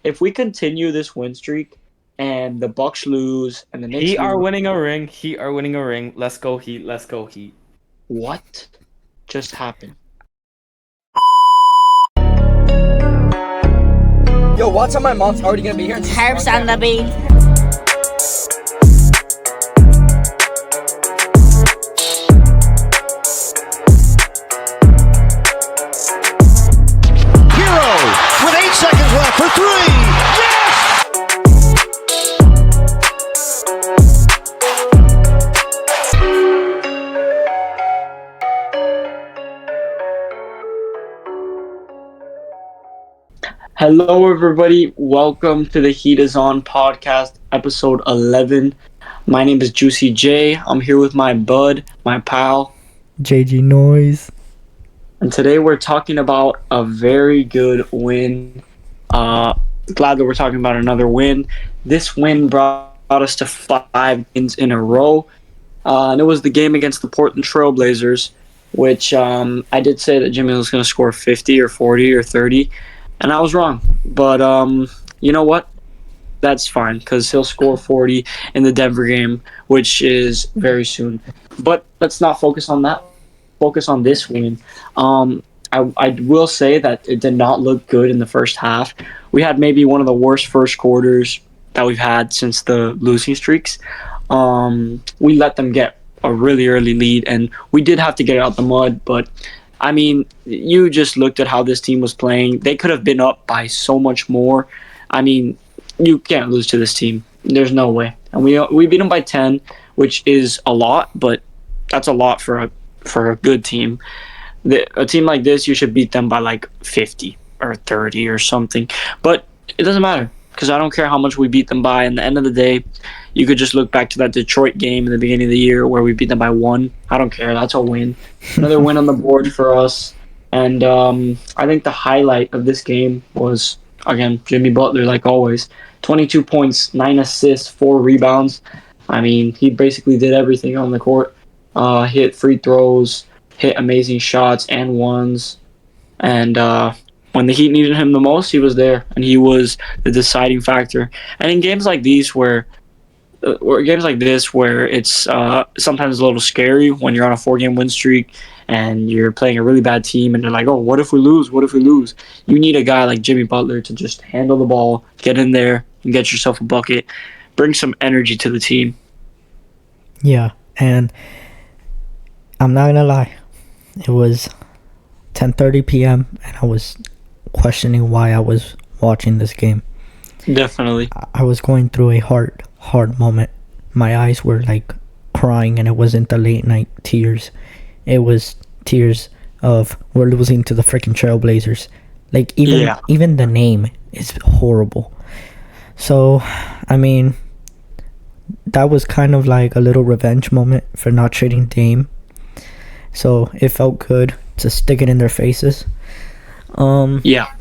if we continue this win streak and the Bucks lose and the Knicks He are lose, winning a ring. He are winning a ring. Let's go Heat. Let's go Heat. what just happened? Yo, watch out, my mom's already gonna be here. Herbs on the beat. Hero with 8 seconds left for three. Hello, everybody. Welcome to the Heat is On podcast, episode 11. My name is Juicy J. I'm here with my bud, my pal, JG Noise. and today we're talking about a very good win. Glad that we're talking about another win. This win brought us to 5 wins in a row, and it was the game against the Portland Trailblazers, which I did say that Jimmy was going to score 50 or 40 or 30, and I was wrong. But you know what? That's fine because he'll score 40 in the Denver game, which is very soon. But let's not focus on that. Focus on this win. I will say that it did not look good in the first half. We had maybe one of the worst first quarters that we've had since the losing streaks. We let them get a really early lead, and we did have to get out the mud. But, I mean, you just looked at how this team was playing. They could have been up by so much more. I mean, you can't lose to this team. There's no way. And we beat them by 10, which is a lot, but that's a lot for a good team. A team like this, you should beat them by like 50 or 30 or something. But it doesn't matter because I don't care how much we beat them by. In the end of the day, you could just look back to that Detroit game in the beginning of the year where we beat them by 1. I don't care. That's a win. Another win on the board for us. And I think the highlight of this game was, again, Jimmy Butler, like always. 22 points, 9 assists, 4 rebounds. I mean, he basically did everything on the court. Hit free throws, hit amazing shots and ones. And when the Heat needed him the most, he was there, and he was the deciding factor. And in games like these, where it's sometimes a little scary when you're on a 4-game win streak and you're playing a really bad team, and they're like, "Oh, what if we lose? What if we lose?" You need a guy like Jimmy Butler to just handle the ball, get in there, and get yourself a bucket, bring some energy to the team. Yeah, and I'm not gonna lie, it was 10:30 p.m. and I was questioning why I was watching this game. Definitely. I was going through a hard moment. My eyes were like crying, and it wasn't the late night tears. It was tears of we're losing to the freaking Trailblazers. Like even the name is horrible. So, I mean, that was kind of like a little revenge moment for not trading Dame. So it felt good to stick it in their faces. Yeah.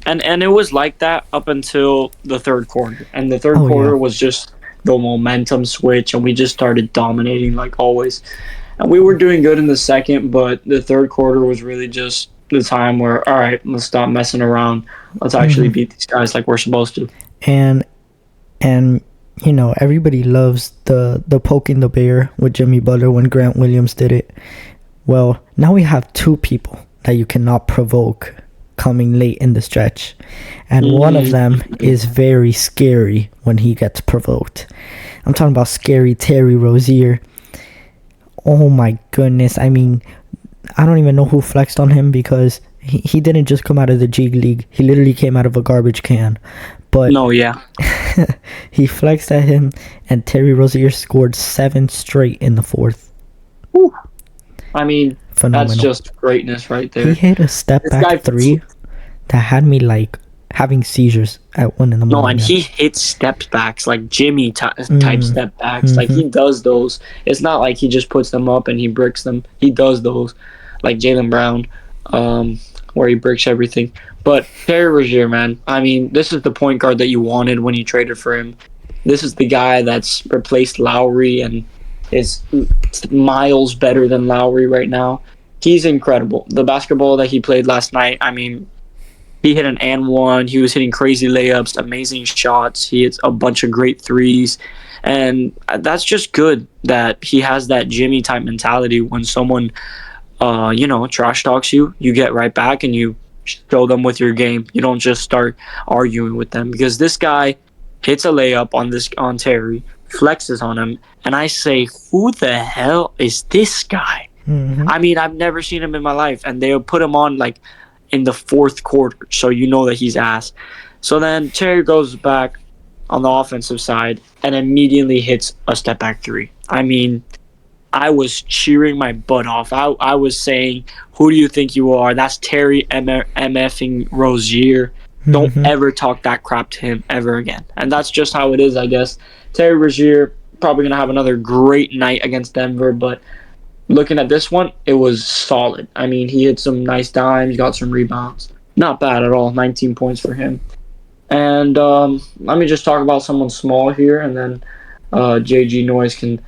And it was like that up until the third quarter. And the third quarter was just the momentum switch, and we just started dominating like always. And we were doing good in the second, but the third quarter was really just the time where, all right, let's stop messing around. Let's actually beat these guys like we're supposed to. And you know, everybody loves the poking the bear with Jimmy Butler when Grant Williams did it. Well, now we have 2 people that you cannot provoke coming late in the stretch. And one of them is very scary when he gets provoked. I'm talking about scary Terry Rozier. Oh my goodness. I mean, I don't even know who flexed on him because he didn't just come out of the G League. He literally came out of a garbage can. But no, yeah. He flexed at him, and Terry Rozier scored 7 straight in the 4th. Whew. I mean, Phenomenal. That's just greatness right there. He hit a step back 3 that had me like having seizures at 1 in the morning. No, and he hits step backs like Jimmy type step backs. Like he does those. It's not like he just puts them up and he bricks them. He does those, like Jaylen Brown, where he bricks everything. But Terry Rozier, man, I mean, this is the point guard that you wanted when you traded for him. This is the guy that's replaced Lowry and is miles better than Lowry right now. He's incredible. The basketball that he played last night, I mean, He hit an and one. He was hitting crazy layups, amazing shots. He hits a bunch of great threes. And that's just good that he has that Jimmy type mentality. When someone, trash talks you, you get right back and you show them with your game. You don't just start arguing with them, because this guy hits a layup on Terry, flexes on him, and I say, who the hell is this guy? Mm-hmm. I mean, I've never seen him in my life, and they'll put him on like in the fourth quarter, so you know that he's ass. So then Terry goes back on the offensive side and immediately hits a step back three. I mean, I was cheering my butt off. I was saying, who do you think you are? That's Terry MFing Rozier. Don't Mm-hmm. ever talk that crap to him ever again. And that's just how it is, I guess. Terry Rozier probably going to have another great night against Denver, but looking at this one, it was solid. I mean, he hit some nice dimes, got some rebounds. Not bad at all. 19 points for him. And let me just talk about someone small here, and then JG Noise can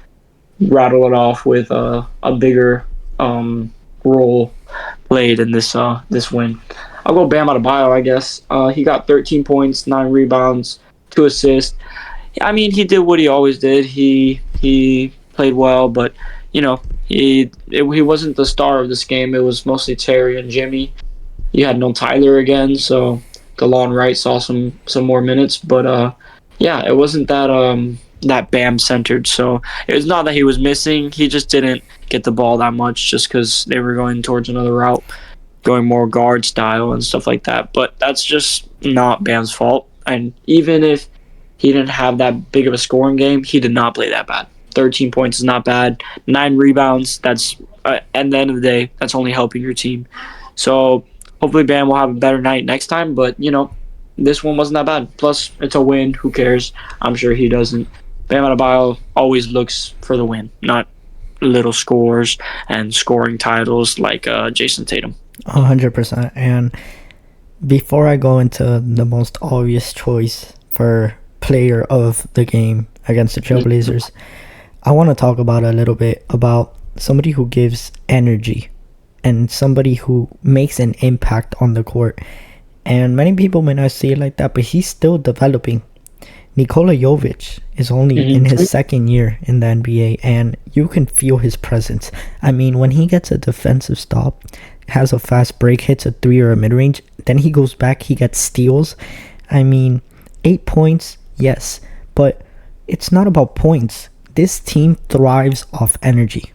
rattle it off with a bigger role played in this win. I'll go Bam Adebayo, I guess. He got 13 points, 9 rebounds, 2 assists. I mean, he did what he always did. He played well, but he wasn't the star of this game. It was mostly Terry and Jimmy. You had no Tyler again, so Galon Wright saw some more minutes, but yeah, it wasn't that Bam centered. So it was not that he was missing. He just didn't get the ball that much, just because they were going towards another route, going more guard style and stuff like that. But that's just not Bam's fault. And even if he didn't have that big of a scoring game, he did not play that bad. 13 points is not bad. 9 rebounds, that's at the end of the day, that's only helping your team. So hopefully Bam will have a better night next time, but this one wasn't that bad. Plus, it's a win. Who cares? I'm sure he doesn't. Bam Adebayo always looks for the win, not little scores and scoring titles like Jason Tatum. 100%. And before I go into the most obvious choice for player of the game against the Trailblazers, I want to talk about a little bit about somebody who gives energy and somebody who makes an impact on the court. And many people may not see it like that, but he's still developing. Nikola Jovic is only in his second year in the NBA, and you can feel his presence. I mean, when he gets a defensive stop, has a fast break, hits a 3 or a mid-range, then he goes back, he gets steals. I mean, 8 points, yes, but it's not about points. This team thrives off energy.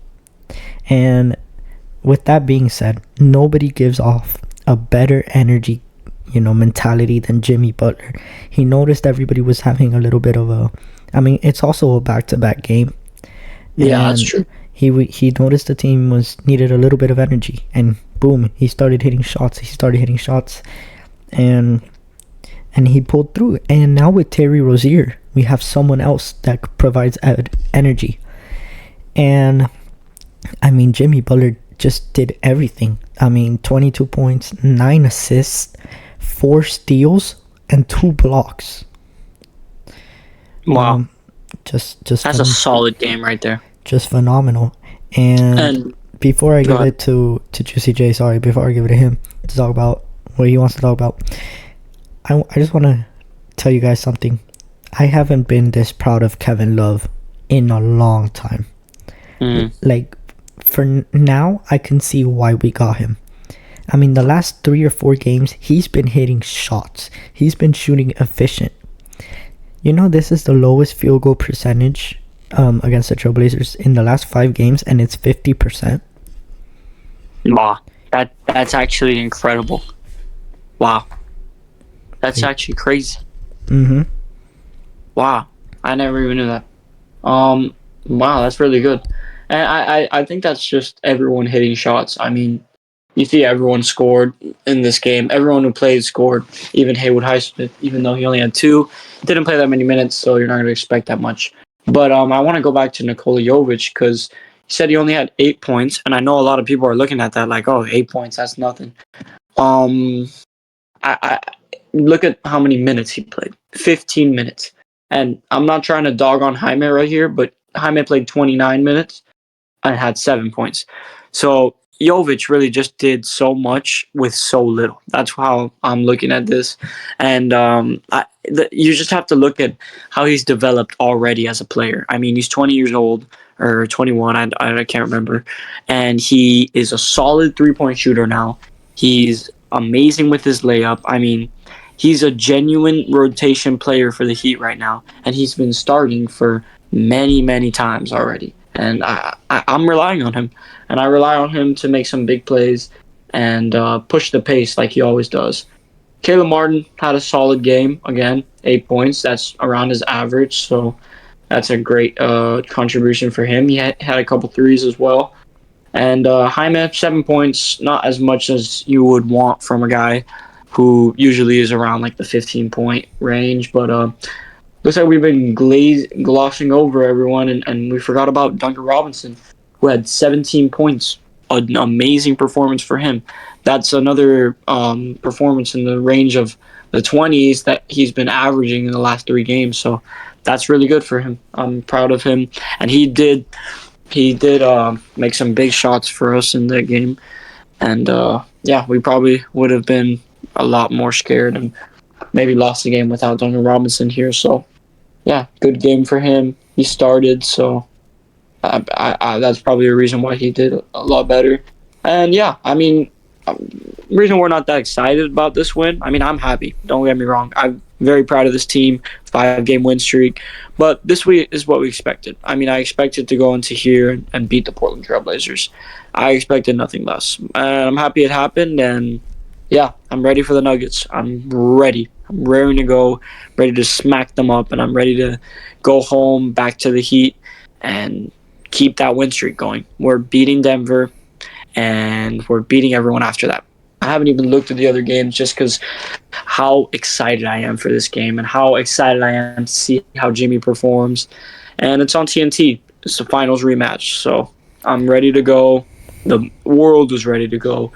And with that being said, nobody gives off a better energy, mentality than Jimmy Butler. He noticed everybody was having a little bit of it's also a back-to-back game. Yeah, that's true. He noticed the team needed a little bit of energy, and boom, he started hitting shots. And he pulled through. And now with Terry Rozier, we have someone else that provides energy. And I mean, Jimmy Butler just did everything. I mean, 22 points, 9 assists, 4 steals, and 2 blocks. Wow. Just that's a solid game right there. Just phenomenal. And before I give it to Juicy J, before I give it to him to talk about what he wants to talk about, I just want to tell you guys something. I haven't been this proud of Kevin Love in a long time. Like, for now, I can see why we got him. I mean, the last 3 or 4 games, he's been hitting shots. He's been shooting efficient. This is the lowest field goal percentage against the Trailblazers in the last 5 games, and it's 50%. Wow, that's actually incredible. Wow, that's actually crazy. Wow, I never even knew that. Wow, that's really good. And I think that's just everyone hitting shots. I mean, you see everyone scored in this game. Everyone who played scored. Even Haywood Highsmith, even though he only had 2, didn't play that many minutes, so you're not going to expect that much. But I want to go back to Nikola Jovic, because he said he only had 8 points, and I know a lot of people are looking at that like, 8 points, that's nothing. I look at how many minutes he played. 15 minutes. And I'm not trying to dog on Jaime right here, but Jaime played 29 minutes and had 7 points. So Jovic really just did so much with so little. That's how I'm looking at this, and you just have to look at how he's developed already as a player. I mean, he's 20 years old or 21. I can't remember, and he is a solid 3-point shooter now. He's amazing with his layup. I mean, he's a genuine rotation player for the Heat right now, and he's been starting for many times already. And I'm relying on him, and I rely on him to make some big plays and push the pace like he always does. Caleb Martin had a solid game again, 8 points. That's around his average, so that's a great contribution for him. He had a couple threes as well. And Jaime, 7 points, not as much as you would want from a guy who usually is around like the 15-point range, but looks like we've been glossing over everyone, and we forgot about Duncan Robinson, who had 17 points. An amazing performance for him. That's another performance in the range of the 20s that he's been averaging in the last 3 games. So that's really good for him. I'm proud of him, and he did make some big shots for us in that game. And yeah, we probably would have been a lot more scared and maybe lost the game without Duncan Robinson here. So yeah, good game for him. He started, so that's probably a reason why he did a lot better. And yeah, I mean, reason we're not that excited about this win, I mean, I'm happy. Don't get me wrong. I'm very proud of this team, 5-game win streak. But this week is what we expected. I mean, I expected to go into here and beat the Portland Trailblazers. I expected nothing less. And I'm happy it happened. And yeah, I'm ready for the Nuggets. I'm ready. I'm raring to go, ready to smack them up, and I'm ready to go home, back to the Heat, and keep that win streak going. We're beating Denver, and we're beating everyone after that. I haven't even looked at the other games just because how excited I am for this game and how excited I am to see how Jimmy performs. And it's on TNT. It's the finals rematch, so I'm ready to go. The world is ready to go.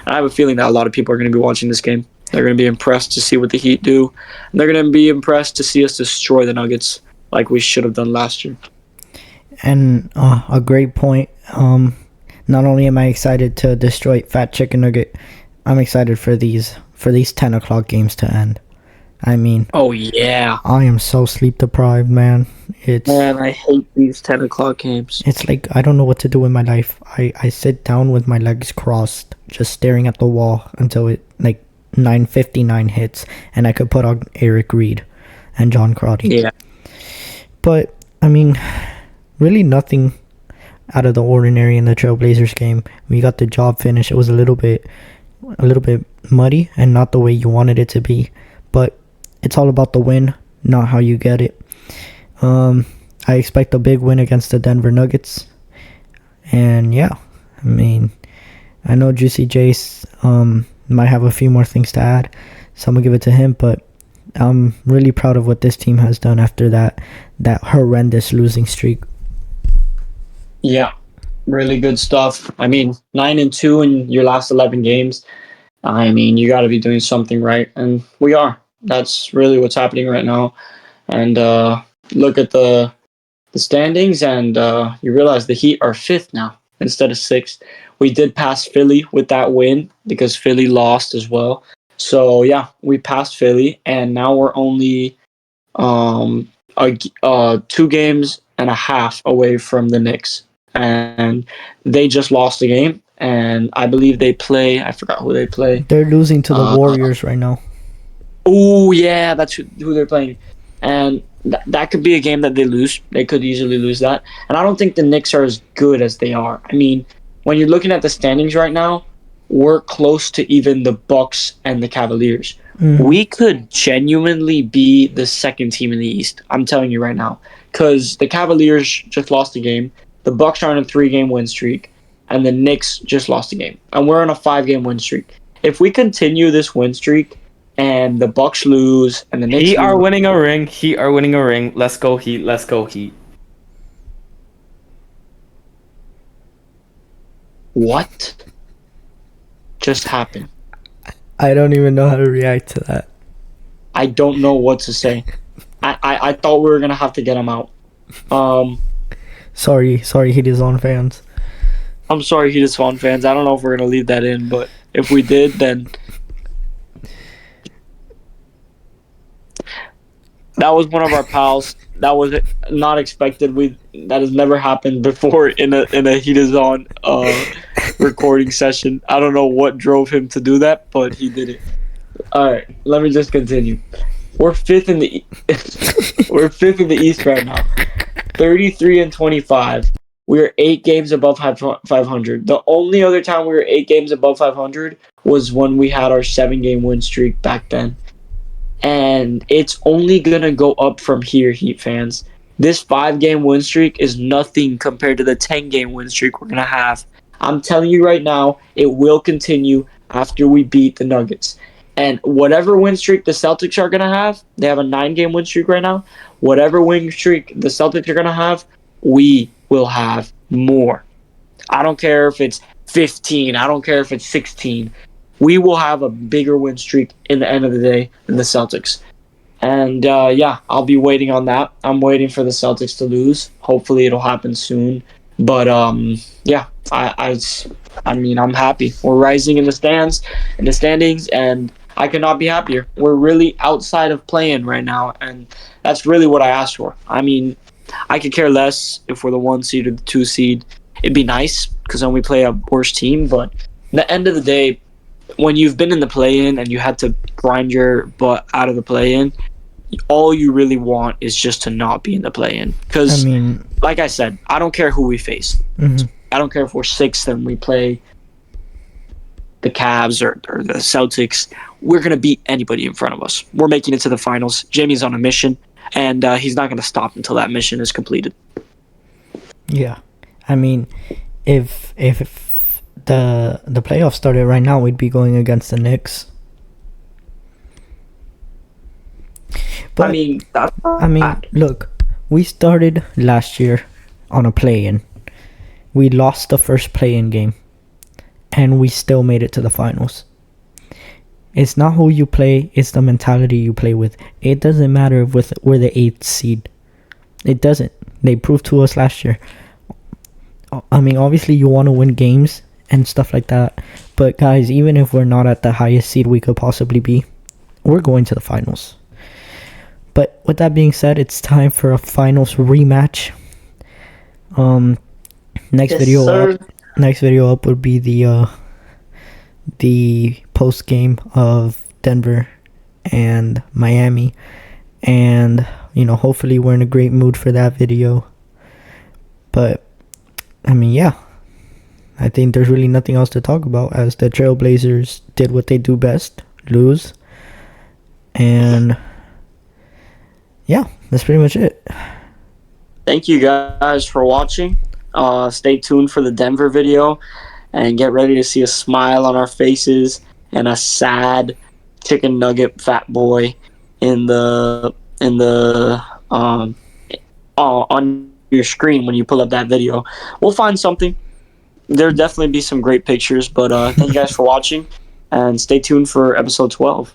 I have a feeling that a lot of people are going to be watching this game. They're going to be impressed to see what the Heat do. And they're going to be impressed to see us destroy the Nuggets like we should have done last year. And a great point. Not only am I excited to destroy Fat Chicken Nugget, I'm excited for these 10 o'clock games to end. I mean, oh yeah, I am so sleep deprived, man. Man, I hate these 10 o'clock games. It's like I don't know what to do in my life. I sit down with my legs crossed, just staring at the wall until it like 9:59 hits, and I could put on Eric Reed and John Crotty. Yeah. But I mean, really nothing out of the ordinary in the Trailblazers game. We got the job finished. It was a little bit muddy and not the way you wanted it to be, but it's all about the win, not how you get it. I expect a big win against the Denver Nuggets, and yeah, I mean, I know Juicy Jace might have a few more things to add, so I'm gonna give it to him. But I'm really proud of what this team has done after that horrendous losing streak. Yeah, really good stuff. I mean, 9-2 in your last 11 games. I mean, you got to be doing something right, and we are. That's really what's happening right now. And look at the standings, and you realize the Heat are 5th now instead of 6th. We did pass Philly with that win because Philly lost as well. So yeah, we passed Philly, and now we're only 2 games and a half away from the Knicks. And they just lost a game, and I believe they play. I forgot who they play. They're losing to the Warriors right now. Oh yeah, that's who they're playing, and that could be a game that they lose. They could easily lose that, and I don't think the Knicks are as good as they are. I mean, when you're looking at the standings right now, we're close to even the Bucks and the Cavaliers. Mm-hmm. We could genuinely be the second team in the East. I'm telling you right now, because the Cavaliers just lost a game. The Bucks are on a 3-game win streak, and the Knicks just lost a game, and we're on a 5-game win streak. If we continue this win streak, and the Bucks lose, and the Knicks Heat are winning a ring. Heat are winning a ring. Let's go Heat. Let's go Heat. What just happened? I don't even know how to react to that. I don't know what to say. I thought we were gonna have to get him out. Sorry, Heat is on fans. I'm sorry, Heat is Spawn fans. I don't know if we're gonna leave that in, but if we did, then that was one of our pals. That was not expected. That has never happened before in a Heat is On recording session. I don't know what drove him to do that, but he did it. All right, let me just continue. We're fifth in the we're fifth in the East right now. 33-25. We are 8 games above 500. The only other time we were 8 games above 500 was when we had our 7-game win streak back then. And it's only going to go up from here, Heat fans. This 5-game win streak is nothing compared to the 10-game win streak we're going to have. I'm telling you right now, it will continue after we beat the Nuggets. And whatever win streak the Celtics are going to have, they have a 9-game win streak right now. Whatever win streak the Celtics are going to have, we will have more. I don't care if it's 15. I don't care if it's 16. We will have a bigger win streak in the end of the day than the Celtics. And I'll be waiting on that. I'm waiting for the Celtics to lose. Hopefully it'll happen soon. But I'm happy. We're rising in the standings, and I could not be happier. We're really outside of playing right now, and that's really what I asked for. I mean, I could care less if we're the 1 seed or the 2 seed. It'd be nice because then we play a worse team. But at the end of the day, when you've been in the play-in and you had to grind your butt out of the play-in, all you really want is just to not be in the play-in. Because, like I said, I don't care who we face. Mm-hmm. I don't care if we're 6th and we play the Cavs or the Celtics. We're going to beat anybody in front of us. We're making it to the finals. Jamie's on a mission, and he's not going to stop until that mission is completed. Yeah. I mean, if the playoffs started right now, we'd be going against the Knicks. But look, we started last year on a play-in. We lost the first play-in game, and we still made it to the finals. It's not who you play, it's the mentality you play with. It doesn't matter if we're the 8th seed. It doesn't. They proved to us last year. I mean, obviously you want to win games and stuff like that. But guys, even if we're not at the highest seed we could possibly be, we're going to the finals. But with that being said, it's time for a finals rematch. Next video up would be the post game of Denver and Miami, and hopefully we're in a great mood for that video. But I think there's really nothing else to talk about, as the Trailblazers did what they do best, lose. And that's pretty much it. Thank you guys for watching. Stay tuned for the Denver video, and get ready to see a smile on our faces and a sad chicken nugget fat boy on your screen when you pull up that video. We'll find something. There'll definitely be some great pictures, but thank you guys for watching, and stay tuned for episode 12.